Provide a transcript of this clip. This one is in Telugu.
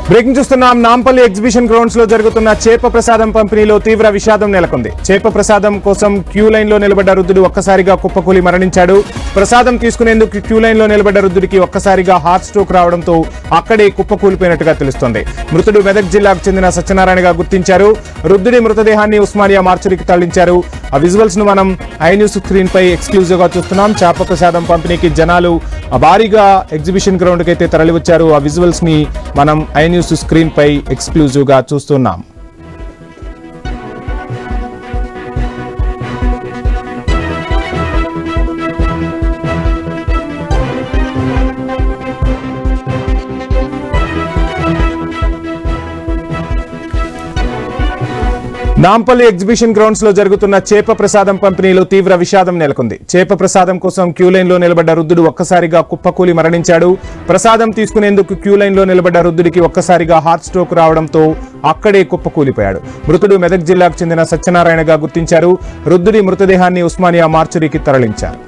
బ్రేకింగ్ చూస్తున్నాం. నాంపల్లి ఎగ్జిబిషన్ గ్రౌండ్స్ లో జరుగుతున్న చేప ప్రసాదం పంపిణీలో తీవ్ర విషాదం నెలకొంది. చేప ప్రసాదం కోసం క్యూ లైన్ లో నిలబడ్డ వృద్ధుడు ఒక్కసారిగా కుప్పకూలి మరణించాడు. ప్రసాదం తీసుకునేందుకు క్యూ లైన్ లో నిలబడ్డ వృద్ధుడికి ఒక్కసారిగా హార్ట్ స్ట్రోక్ రావడంతో అక్కడే కుప్పకూలిపోయినట్టుగా తెలుస్తోంది. మృతుడు మెదక్ జిల్లాకు చెందిన సత్యనారాయణగా గుర్తించారు. వృద్ధుడి మృతదేహాన్ని ఉస్మానియా మార్చురికి తరలించారు. ఆ విజువల్స్ ను మనం ఐ న్యూస్ స్క్రీన్ పై ఎక్స్క్లూజివ్ గా చూస్తున్నాం. చేప ప్రసాదం పంపిణీకి జనాలు భారీగా ఎగ్జిబిషన్ గ్రౌండ్ కి అయితే తరలివచ్చారు. ఆ విజువల్స్ ని మనం ఐ న్యూస్ స్క్రీన్ పై ఎక్స్క్లూజివ్ గా చూస్తున్నాం. నాంపల్లి ఎగ్జిబిషన్ గ్రౌండ్స్ లో జరుగుతున్న చేప ప్రసాదం పంపిణీలో తీవ్ర విషాదం నెలకొంది. చేప ప్రసాదం కోసం క్యూ లైన్ లో నిలబడ్డ వృద్ధుడు ఒక్కసారిగా కుప్పకూలి మరణించాడు. ప్రసాదం తీసుకునేందుకు క్యూ లైన్ లో నిలబడ్డ వృద్ధుడికి ఒక్కసారిగా హార్ట్ స్ట్రోక్ రావడంతో అక్కడే కుప్పకూలిపోయాడు. మృతుడు మెదక్ జిల్లాకు చెందిన సత్యనారాయణగా గుర్తించారు. వృద్ధుడి మృతదేహాన్ని ఉస్మానియా మార్చురికి తరలించారు.